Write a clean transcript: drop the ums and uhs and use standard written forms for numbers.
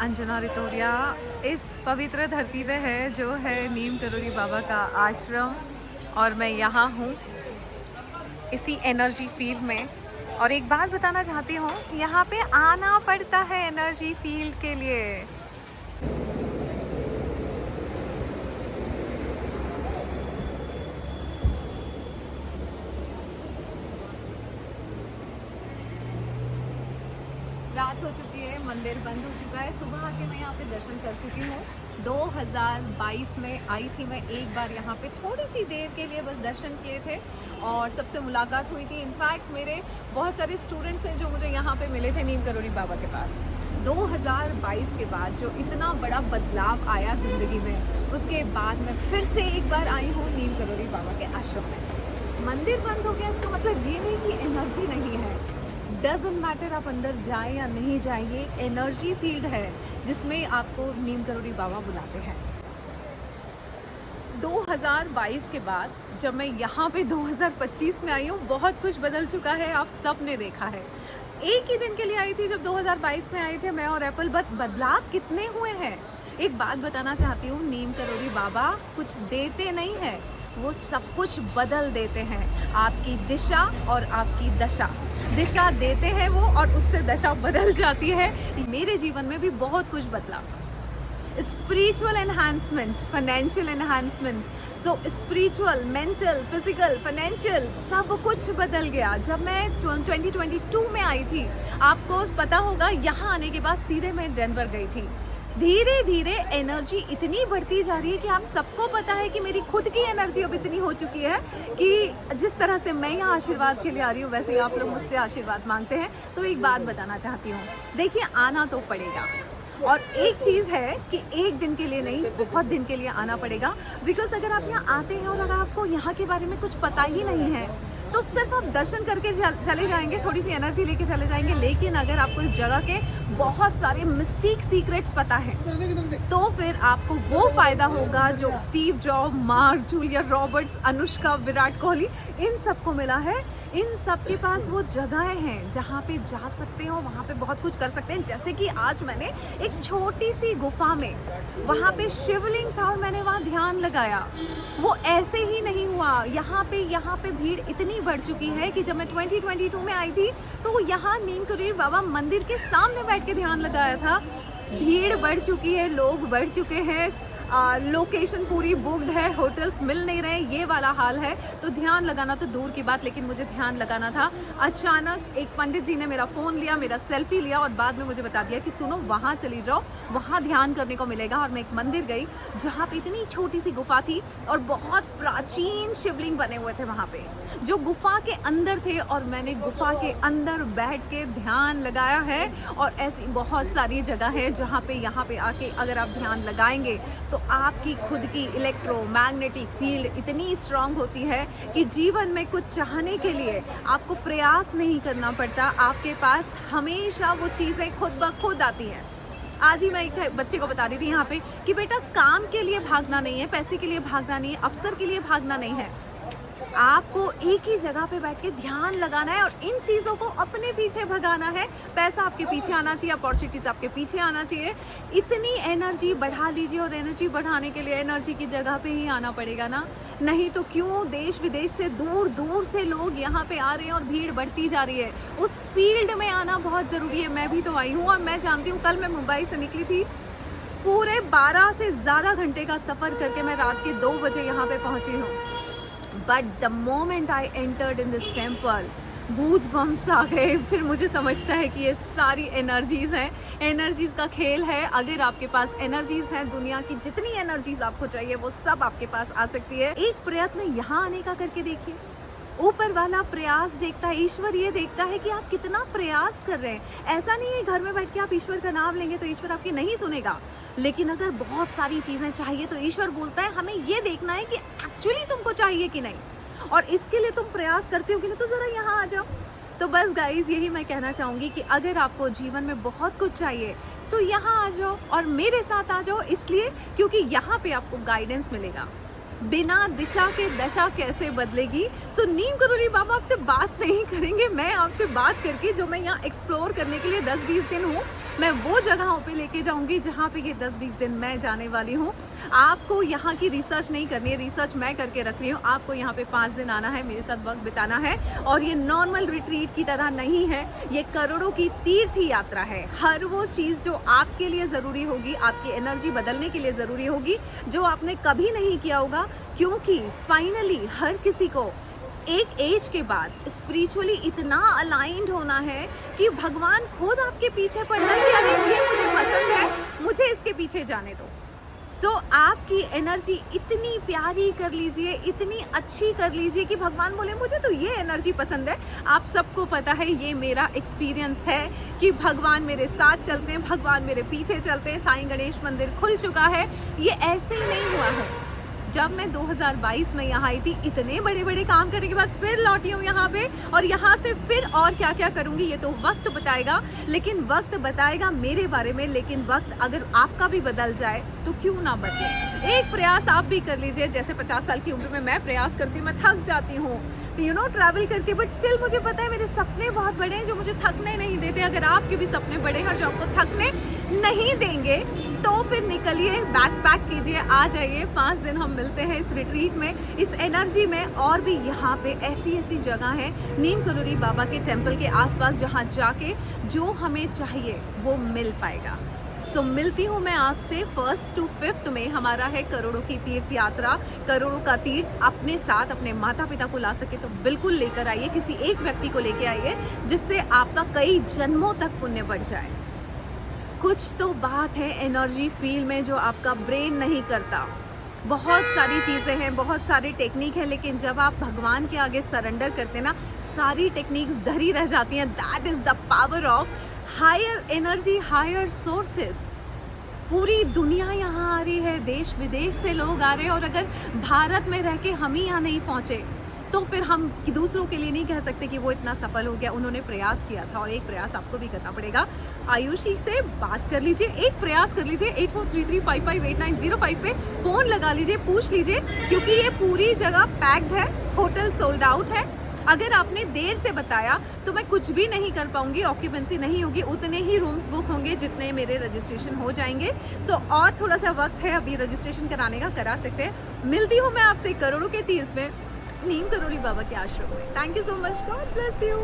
अंजना रितोरिया। इस पवित्र धरती पे है जो है नीम करोली बाबा का आश्रम, और मैं यहाँ हूँ इसी एनर्जी फील्ड में। और एक बात बताना चाहती हूँ, यहाँ पे आना पड़ता है एनर्जी फील्ड के लिए। रात हो चुकी है, मंदिर बंद हो चुका है। सुबह आके मैं यहाँ पे दर्शन कर चुकी हूँ। 2022 में आई थी मैं एक बार यहाँ पे, थोड़ी सी देर के लिए बस दर्शन किए थे और सबसे मुलाकात हुई थी। इनफैक्ट मेरे बहुत सारे स्टूडेंट्स हैं जो मुझे यहाँ पे मिले थे नीम करोली बाबा के पास। 2022 के बाद जो इतना बड़ा बदलाव आया ज़िंदगी में, उसके बाद मैं फिर से एक बार आई हूँ नीम करोली बाबा के आश्रम में। मंदिर बंद हो गया इसका मतलब ये नहीं कि एनर्जी नहीं है। डजंट मैटर आप अंदर जाए या नहीं जाए, ये एनर्जी फील्ड है जिसमें आपको नीम करोली बाबा बुलाते हैं। 2022 के बाद जब मैं यहाँ पे 2025 में आई हूँ, बहुत कुछ बदल चुका है, आप सब ने देखा है। एक ही दिन के लिए आई थी जब 2022 में आए थे मैं और एप्पल, बदलाव कितने हुए हैं। एक बात बताना चाहती हूँ, नीम करोली बाबा कुछ देते नहीं हैं, वो सब कुछ बदल देते हैं। आपकी दिशा और आपकी दशा, दिशा देते हैं वो और उससे दशा बदल जाती है। मेरे जीवन में भी बहुत कुछ बदला। स्पिरिचुअल एनहांसमेंट, फाइनेंशियल एनहांसमेंट, सो स्पिरिचुअल, मेंटल, फिजिकल, फाइनेंशियल, सब कुछ बदल गया। जब मैं 2022 में आई थी, आपको पता होगा, यहाँ आने के बाद सीधे मैं डेनवर गई थी। धीरे धीरे एनर्जी इतनी बढ़ती जा रही है कि आप सबको पता है कि मेरी खुद की एनर्जी अब इतनी हो चुकी है कि जिस तरह से मैं यहाँ आशीर्वाद के लिए आ रही हूँ, वैसे ही आप लोग मुझसे आशीर्वाद मांगते हैं। तो एक बात बताना चाहती हूँ, देखिए आना तो पड़ेगा, और एक चीज़ है कि एक दिन के लिए नहीं, बहुत दिन के लिए आना पड़ेगा। बिकॉज अगर आप यहाँ आते हैं और अगर आपको यहाँ के बारे में कुछ पता ही नहीं है, तो सिर्फ आप दर्शन करके चले जाएंगे, थोड़ी सी एनर्जी लेके चले जाएंगे। लेकिन अगर आपको इस जगह के बहुत सारे मिस्टिक सीक्रेट्स पता है, तो फिर आपको वो फायदा होगा जो Steve Job, Mark Julia Roberts, Anushka, Virat Kohli, इन सबको मिला है। इन सब के पास वो जगहें हैं जहाँ पे जा सकते हो, वहाँ पे बहुत कुछ कर सकते हैं। जैसे कि आज मैंने एक छोटी सी गुफा में, वहाँ पे शिवलिंग था और मैंने वहाँ ध्यान लगाया। वो ऐसे ही नहीं हुआ, यहाँ पे भीड़ इतनी बढ़ चुकी है कि जब मैं 2022 में आई थी, तो यहाँ नीम करोली बाबा मंदिर के सामने बैठ के ध्यान लगाया था। भीड़ बढ़ चुकी है, लोग बढ़ चुके हैं, लोकेशन पूरी बुक्ड है, होटल्स मिल नहीं रहे, ये वाला हाल है। तो ध्यान लगाना तो दूर की बात, लेकिन मुझे ध्यान लगाना था। अचानक एक पंडित जी ने मेरा फ़ोन लिया, मेरा सेल्फी लिया और बाद में मुझे बता दिया कि सुनो वहाँ चली जाओ, वहाँ ध्यान करने को मिलेगा। और मैं एक मंदिर गई जहाँ पे इतनी छोटी सी गुफा थी और बहुत प्राचीन शिवलिंग बने हुए थे वहाँ पे, जो गुफा के अंदर थे, और मैंने गुफा के अंदर बैठ के ध्यान लगाया है। और ऐसी बहुत सारी जगह है जहाँ पे यहाँ पे आके अगर आप ध्यान लगाएंगे तो आपकी खुद की इलेक्ट्रोमैग्नेटिक फील्ड इतनी स्ट्रांग होती है कि जीवन में कुछ चाहने के लिए आपको प्रयास नहीं करना पड़ता, आपके पास हमेशा वो चीज़ें खुद ब खुद आती हैं। आज ही मैं एक बच्चे को बता रही थी यहाँ पे कि बेटा, काम के लिए भागना नहीं है, पैसे के लिए भागना नहीं है, अफसर के लिए भागना नहीं है, आपको एक ही जगह पे बैठ के ध्यान लगाना है और इन चीज़ों को अपने पीछे भगाना है। पैसा आपके पीछे आना चाहिए, अपॉर्चुनिटीज आपके पीछे आना चाहिए। इतनी एनर्जी बढ़ा लीजिए, और एनर्जी बढ़ाने के लिए एनर्जी की जगह पे ही आना पड़ेगा ना, नहीं तो क्यों देश विदेश से दूर दूर से लोग यहाँ पे आ रहे हैं और भीड़ बढ़ती जा रही है। उस फील्ड में आना बहुत ज़रूरी है। मैं भी तो आई हूँ और मैं जानती हूँ, कल मैं मुंबई से निकली थी, पूरे 12 से ज़्यादा घंटे का सफ़र करके मैं रात के 2 बजे यहाँ पे पहुँची हूँ। But the moment I entered in this temple, goosebumps आ गए। फिर मुझे समझता है कि ये सारी एनर्जीज़ हैं, एनर्जीज़ का खेल है। अगर आपके पास एनर्जीज़ हैं, दुनिया की जितनी एनर्जीज़ आपको चाहिए वो सब आपके पास आ सकती है। एक प्रयत्न यहाँ आने का करके देखिए, ऊपर वाला प्रयास देखता है, ईश्वर ये देखता है कि आप कितना प्रयास कर रहे हैं। ऐसा नहीं है घर में बैठ के आप ईश्वर का नाम लेंगे तो ईश्वर आपकी नहीं सुनेगा, लेकिन अगर बहुत सारी चीज़ें चाहिए तो ईश्वर बोलता है हमें ये देखना है कि एक्चुअली तुमको चाहिए कि नहीं, और इसके लिए तुम प्रयास करते हो कि नहीं, तो ज़रा यहाँ आ जाओ। तो बस गाइज, यही मैं कहना चाहूँगी कि अगर आपको जीवन में बहुत कुछ चाहिए तो यहाँ आ जाओ और मेरे साथ आ जाओ, इसलिए क्योंकि यहाँ पे आपको गाइडेंस मिलेगा। बिना दिशा के दशा कैसे बदलेगी। सो नीम करोली बाबा आपसे बात नहीं करेंगे, मैं आपसे बात करके जो मैं यहाँ एक्सप्लोर करने के लिए 10-20 दिन हूँ मैं वो जगहों पे लेके जाऊंगी जहाँ पे ये 10-20 दिन मैं जाने वाली हूँ। आपको यहाँ की रिसर्च नहीं करनी है, रिसर्च मैं करके रख रही हूँ। आपको यहाँ पे 5 दिन आना है, मेरे साथ वक्त बिताना है। और ये नॉर्मल रिट्रीट की तरह नहीं है, ये करोड़ों की तीर्थ यात्रा है। हर वो चीज़ जो आपके लिए ज़रूरी होगी, आपकी एनर्जी बदलने के लिए ज़रूरी होगी, जो आपने कभी नहीं किया होगा, क्योंकि फाइनली हर किसी को एक एज के बाद स्पिरिचुअली इतना अलाइंड होना है कि भगवान खुद आपके पीछे पड़ना कि अरे ये मुझे पसंद है, मुझे इसके पीछे जाने दो। सो आपकी एनर्जी इतनी प्यारी कर लीजिए, इतनी अच्छी कर लीजिए कि भगवान बोले मुझे तो ये एनर्जी पसंद है। आप सबको पता है, ये मेरा एक्सपीरियंस है कि भगवान मेरे साथ चलते हैं, भगवान मेरे पीछे चलते हैं। साईं गणेश मंदिर खुल चुका है, ये ऐसे ही नहीं हुआ है। जब मैं 2022 में यहाँ आई थी, इतने बड़े बड़े काम करने के बाद फिर लौटी हूँ यहाँ पे, और यहाँ से फिर और क्या क्या करूँगी ये तो वक्त बताएगा। लेकिन वक्त बताएगा मेरे बारे में, लेकिन वक्त अगर आपका भी बदल जाए तो क्यों ना बदले। एक प्रयास आप भी कर लीजिए। जैसे 50 साल की उम्र में मैं प्रयास करती हूँ, मैं थक जाती हूँ ट्रैवल करके, बट स्टिल मुझे पता है मेरे सपने बहुत बड़े हैं जो मुझे थकने नहीं देते। अगर आपके भी सपने बड़े हैं जो आपको थकने नहीं देंगे तो फिर निकलिए, बैक पैक कीजिए, आ जाइए। 5 दिन हम मिलते हैं इस रिट्रीट में, इस एनर्जी में। और भी यहाँ पे ऐसी ऐसी जगह है नीम करोली बाबा के टेम्पल के आसपास, जहाँ जाके जो हमें चाहिए वो मिल पाएगा। सो मिलती हूँ मैं आपसे 1 to 5 में। हमारा है करोड़ों की तीर्थ यात्रा, करोड़ों का तीर्थ। अपने साथ अपने माता पिता को ला सके तो बिल्कुल लेकर आइए, किसी एक व्यक्ति को लेके आइए जिससे आपका कई जन्मों तक पुण्य बढ़ जाए। कुछ तो बात है एनर्जी फील्ड में जो आपका ब्रेन नहीं करता। बहुत सारी चीज़ें हैं, बहुत सारी टेक्निक है, लेकिन जब आप भगवान के आगे सरेंडर करते ना, सारी टेक्निक्स धरी रह जाती हैं। That is the power of higher energy, higher sources. पूरी दुनिया यहाँ आ रही है, देश विदेश से लोग आ रहे हैं, और अगर भारत में रह के हम ही यहाँ नहीं पहुँचे तो फिर हम दूसरों के लिए नहीं कह सकते कि वो इतना सफल हो गया। उन्होंने प्रयास किया था, और एक प्रयास आपको भी करना पड़ेगा। आयुषी से बात कर लीजिए, एक प्रयास कर लीजिए। 8433558905 पे फ़ोन लगा लीजिए, पूछ लीजिए, क्योंकि ये पूरी जगह पैक्ड है, होटल सोल्ड आउट है। अगर आपने देर से बताया तो मैं कुछ भी नहीं कर पाऊंगी, ऑक्यूपेंसी नहीं होगी, उतने ही रूम्स बुक होंगे जितने मेरे रजिस्ट्रेशन हो जाएंगे। सो और थोड़ा सा वक्त है अभी रजिस्ट्रेशन कराने का, करा सकते हैं। मिलती हूँ मैं आपसे करोड़ों के तीर्थ में, नीम करोली बाबा के आश्रम में। Thank you so much, God bless you.